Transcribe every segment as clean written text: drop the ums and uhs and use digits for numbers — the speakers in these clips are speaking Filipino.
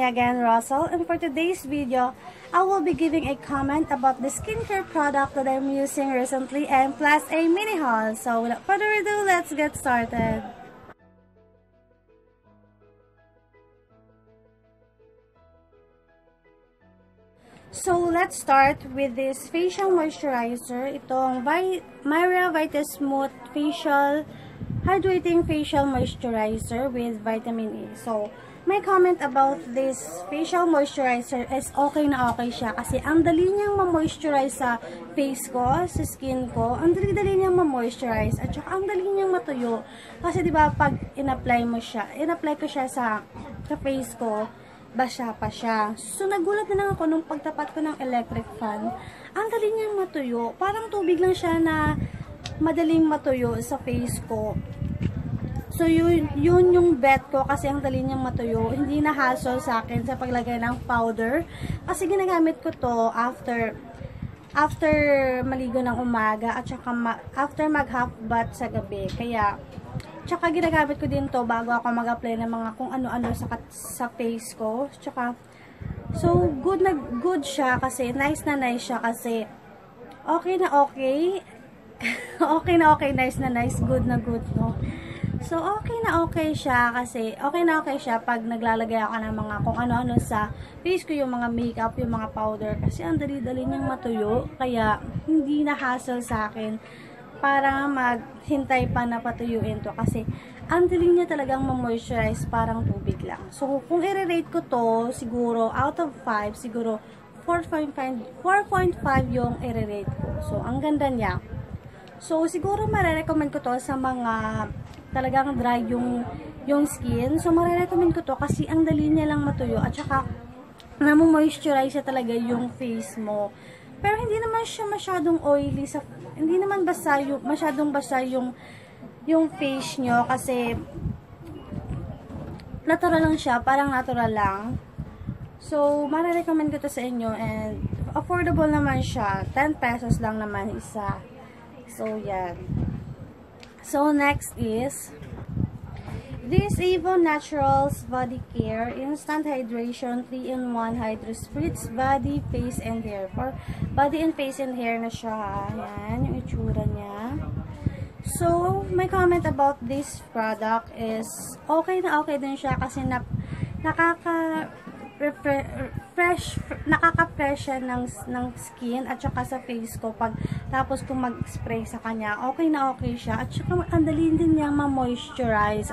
again, Russell, and for today's video, I will be giving a comment about the skincare product that I'm using recently and plus a mini haul. So without further ado, let's get started. So let's start with this facial moisturizer. Itong Myra Vita Smooth Facial Hydrating Facial Moisturizer with Vitamin E. So, my comment about this facial moisturizer is okay na okay siya kasi ang dali niyang ma-moisturize sa face ko, sa skin ko. Ang dali-dali niyang ma-moisturize at saka ang dali niyang matuyo. Kasi 'di ba pag in-apply ko siya sa face ko, basa pa siya. So, nagulat na lang ako nung pagtapat ko ng electric fan. Ang dali niyang matuyo. Parang tubig lang siya na madaling matuyo sa face ko. So, yun yung bet ko kasi ang dali niyang matuyo. Hindi na hassle sa akin sa paglagay ng powder. Kasi ginagamit ko to after maligo ng umaga at saka after mag-half bath sa gabi. Kaya, tsaka ginagamit ko din to bago ako mag-apply ng mga kung ano-ano sa face ko. Tsaka, so, good siya kasi, nice siya kasi, okay na okay. Okay na okay, nice na nice, good na good, no? So, okay na okay siya kasi, okay na okay siya pag naglalagay ako ng mga kung ano-ano sa face ko, yung mga makeup, yung mga powder. Kasi ang dali-dali niyang matuyo, kaya hindi na hassle sa akin para maghintay pa na patuyuin to. Kasi, ang dali niya talagang ma-moisturize, parang tubig lang. So, kung i-rate ko to, siguro, out of 5, siguro, 4.5 yung i-rate ko. So, ang ganda niya. So, siguro marirecommend ko to sa mga talagang dry yung skin. So, marirecommend ko to kasi ang dali niya lang matuyo at saka namo-moisturize siya talaga yung face mo. Pero hindi naman siya masyadong oily hindi naman masyadong basa yung face nyo kasi natural lang siya, parang natural lang. So, marirecommend ko to sa inyo and affordable naman siya. 10 pesos lang naman isa. So, yan. So, next is this Avon Naturals Body Care Instant Hydration 3-in-1 Hydro Spritz Body, Face, and Hair. For body and face and hair na siya. Yan, yung itsura niya. So, my comment about this product is okay na okay din siya kasi nakaka-fresh siya ng skin at saka sa face ko tapos kung mag-spray sa kanya, okay na okay siya at saka ang dali din niyang ma-moisturize,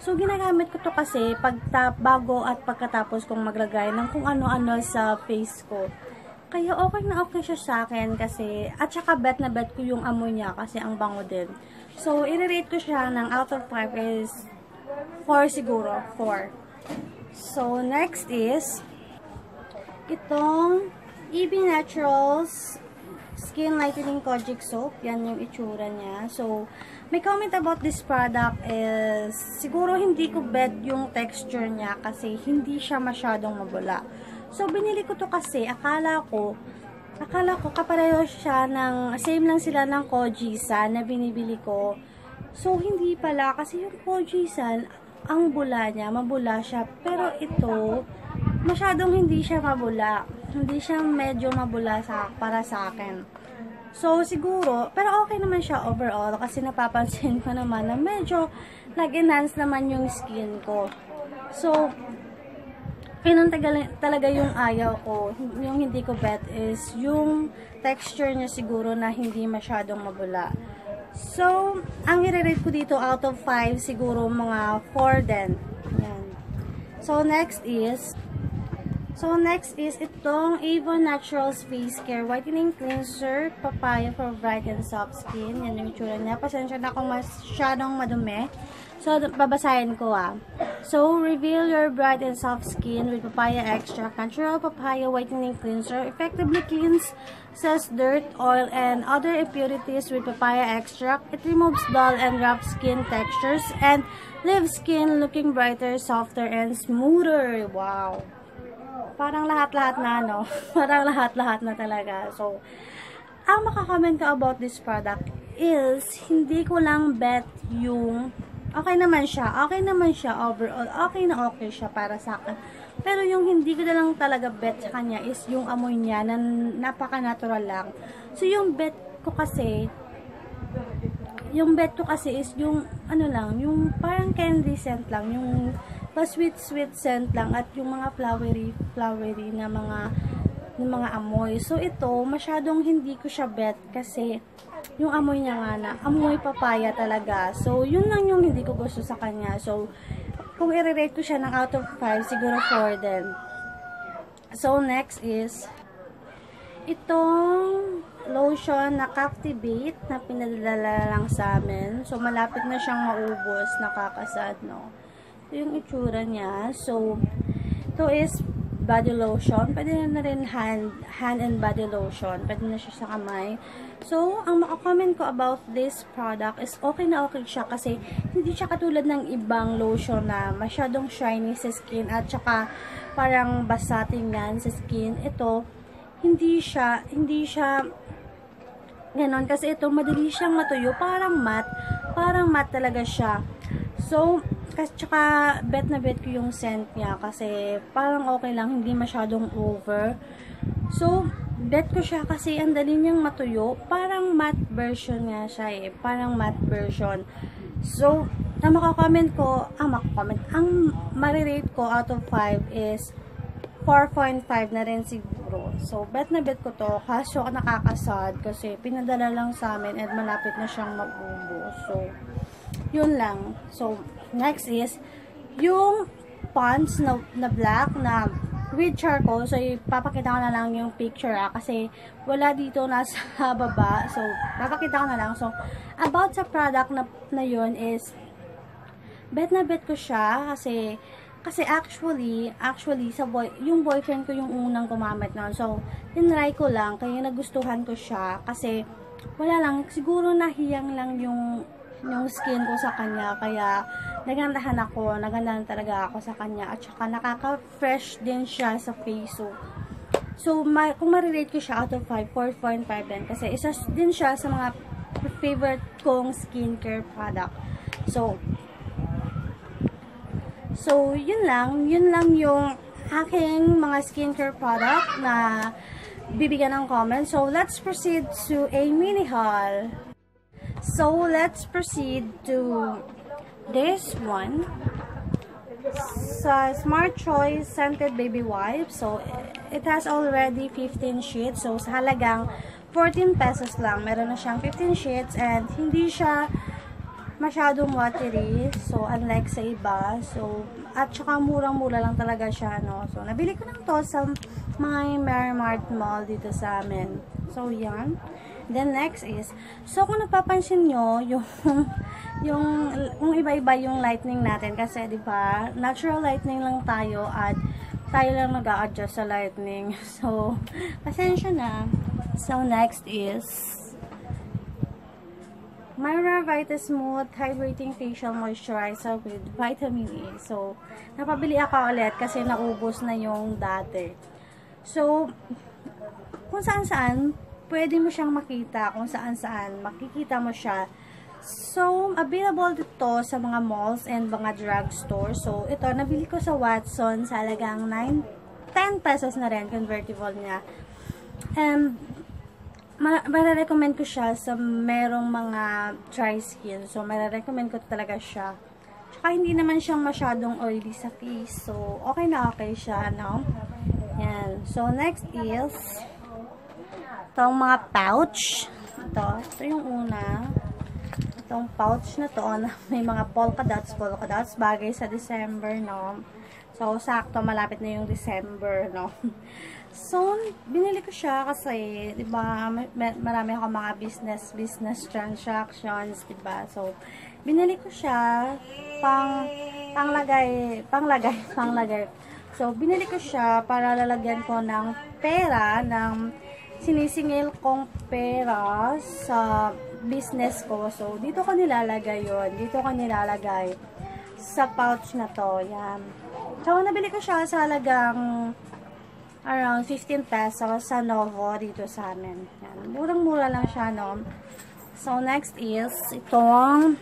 so ginagamit ko to kasi bago at pagkatapos kong maglagay ng kung ano-ano sa face ko, kaya okay na okay siya sa akin kasi at saka bet na bet ko yung amoy niya kasi ang bango din. So i-rate ko siya ng out of 5 is 4 siguro, 4. So, next is itong EB Naturals Skin Lightening Kojic Soap. Yan yung itsura niya. So, my comment about this product is siguro hindi ko bet yung texture niya kasi hindi siya masyadong mabula. So, binili ko to kasi akala ko kapareho siya same lang sila ng Kojisan na binibili ko. So, hindi pala kasi yung Kojisan ang bula niya, mabula siya. Pero ito, masyadong hindi siya mabula. Hindi siya medyo mabula para sa akin. So, siguro, pero okay naman siya overall kasi napapansin ko naman na medyo nag-enhance naman yung skin ko. So, talaga yung ayaw ko, yung hindi ko bet is yung texture niya siguro na hindi masyadong mabula. So, ang i-rate ko dito out of 5, siguro mga 4 din. Yan. So, next is itong Avon Naturals Face Care Whitening Cleanser Papaya for Bright and Soft Skin. Yan yung itsura niya. Pasensya na kung masyadong madumi. So, babasahin ko So, reveal your bright and soft skin with papaya extract. Natural papaya whitening cleanser effectively cleanses dirt, oil, and other impurities with papaya extract. It removes dull and rough skin textures and leaves skin looking brighter, softer, and smoother. Wow! Parang lahat-lahat na, no? Parang lahat-lahat na talaga. So, ang makakomment ko about this product is, hindi ko lang bet yung Okay naman siya. Okay naman siya overall. Okay na okay siya para sa akin. Pero yung hindi ko na lang talaga bet sa kanya is yung amoy niya na napaka-natural lang. So, yung bet ko kasi is yung ano lang, yung parang candy scent lang, yung sweet scent lang at yung mga flowery na mga amoy. So, ito, masyadong hindi ko siya bet kasi yung amoy niya nga na, amoy papaya talaga. So, yun lang yung hindi ko gusto sa kanya. So, kung i-rate ko siya ng out of 5, siguro 4 din. So, next is itong lotion na Captivate na pinadala lang sa amin. So, malapit na siyang maubos. Nakakasad, no? Ito yung itsura niya. So, ito is body lotion. Pwede na rin hand and body lotion. Pwede na siya sa kamay. So, ang maka-comment ko about this product is okay na okay siya kasi hindi siya katulad ng ibang lotion na masyadong shiny sa skin at saka parang basa tingnan sa skin. Ito, hindi siya ganon kasi ito madali siyang matuyo. Parang matte talaga siya. So, tsaka bet na bet ko yung scent niya kasi parang okay lang, hindi masyadong over. So, bet ko siya kasi ang dali niyang matuyo. Parang matte version nga siya eh. Parang matte version. So, ang marirate ko out of 5 is 4.5 na rin siguro. So, bet na bet ko to. Kaso nakakasad kasi pinadala lang sa amin and malapit na siyang mag-ubos. So, yun lang. So, next is yung Pond's na black na with charcoal. So, ipapakita ko na lang yung picture kasi wala dito nasa baba. So, papakita ko na lang. So, about sa product na yun is bet na bet ko siya kasi actually yung boyfriend ko yung unang gumamit noon. So, tinry ko lang kaya nagustuhan ko siya kasi wala lang, siguro nahiyang lang yung skin ko sa kanya kaya nagandahan talaga ako sa kanya at saka nakaka-fresh din siya sa face. So kung ma-relate ko siya out of 5, 4.5 din kasi isa din siya sa mga favorite kong skincare product. So yun lang yung aking mga skincare product na bibigyan ng comment. So let's proceed to a mini haul. So, let's proceed to this one. Sa Smart Choice Scented Baby Wipes. So, it has already 15 sheets. So, sa halagang 14 pesos lang. Meron na siyang 15 sheets and hindi siya masyadong watery. So, unlike sa iba. So, at saka murang-mura lang talaga siya, no? So, nabili ko lang to sa my Merrimart Mall dito sa amin. So, yan. Then, next is, so, kung napapansin nyo, yung iba-iba yung lightning natin, kasi, di ba, natural lightning lang tayo, at tayo lang nag-a-adjust sa lightning. So, pasensya na. So, next is, Myra Vita Smooth Hydrating Facial Moisturizer with Vitamin E. So, napabili ako ulit, kasi naubos na yung dati. So, kung saan-saan, pwede mo siyang makita kung saan-saan. Makikita mo siya. So, available dito sa mga malls and mga drugstore. So, ito, nabili ko sa Watson sa halagang 10 pesos na rin, convertible niya. And, mararecommend ko siya sa merong mga dry skin. So, mararecommend ko talaga siya. Tsaka, hindi naman siyang masyadong oily sa face. So, okay na okay siya, no? Yan. So, next is itong mga pouch. Ito yung una. Itong pouch na to, na may mga polka dots, bagay sa December, no? So, sakto, malapit na yung December, no? So, binili ko siya kasi, diba, marami ako mga business transactions, diba? So, binili ko siya panglagay. So, binili ko siya para lalagyan ko ng pera, ng sinisingil kong pera sa business ko. So, dito ko nilalagay yun. Dito ko nilalagay sa pouch na to. Yan. So, nabili ko siya sa halagang around 15 pesos sa Novo dito sa amin. Yan. Murang-mura lang siya, no? So, next is itong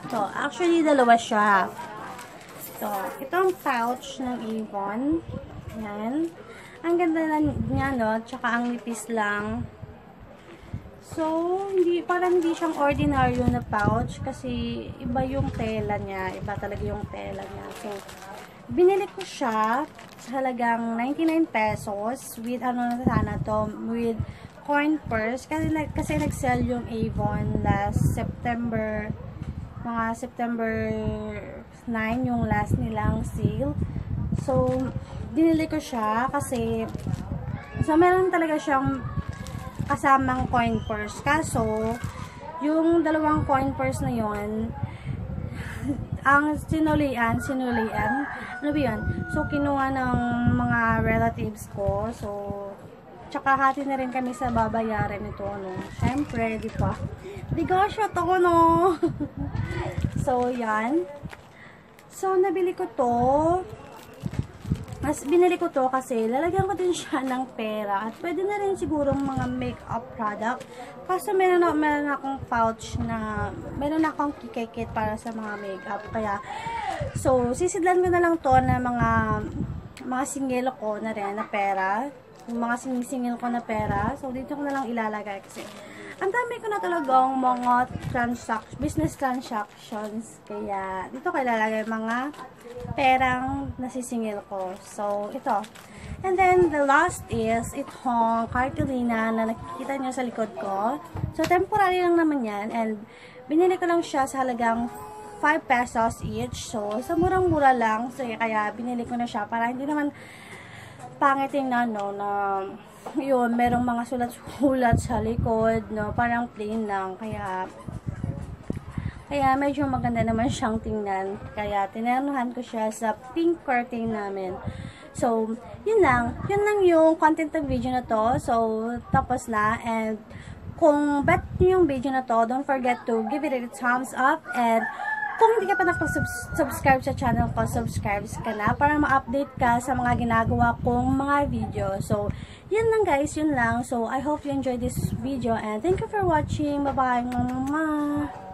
So, actually, dalawa siya. So, itong pouch ng Avon. Yan. Ang ganda niya, no? Tsaka ang nipis lang. So, parang hindi siyang ordinaryo na pouch kasi iba yung tela niya. Iba talaga yung tela niya. So, binili ko siya sa halagang 99 pesos with with coin purse. Kasi nag-sell yung Avon last September, mga September 9 yung last nilang sale. So, binili ko siya kasi meron talaga siyang kasamang coin purse. Kaso, yung dalawang coin purse na yon ang sinulian, ano ba yun? So, kinuha ng mga relatives ko. So, tsaka hati na rin kami sa babayaran nito, no? Siyempre, di ba? Bigasya to, no? So, yan. So, nabili ko to. Binili ko to kasi lalagyan ko din siya ng pera. At pwede na rin siguro mga makeup product. Kaso meron akong pouch na, meron akong kikikit para sa mga makeup. Kaya, so, sisidlan ko na lang to na mga singil ko na rin na pera. Yung mga singil ko na pera. So, dito ko na lang ilalagay kasi ang dami ko na talagang mga business transactions. Kaya, dito ko ilalagay mga perang nasisingil ko. So, ito. And then, the last is itong cartolina na nakikita nyo sa likod ko. So, temporary lang naman yan. And, binili ko lang siya sa halagang 5 pesos each. So, sa murang-mura lang. So, kaya, binili ko na siya para hindi naman pangit tingnan, no, na yun, merong mga sulat-sulat sa likod, no, parang plain lang, kaya medyo maganda naman siyang tingnan, kaya tinernuhan ko siya sa pink curtain namin. So, yun lang yung content ng video na to. So, tapos na, and kung bet nyo yung video na to, don't forget to give it a thumbs up, and kung hindi ka pa nakapag-subscribe sa channel ko, subscribe ka na para ma-update ka sa mga ginagawa kong mga video. So, yun lang guys, yun lang. So, I hope you enjoyed this video and thank you for watching. Bye-bye, mama!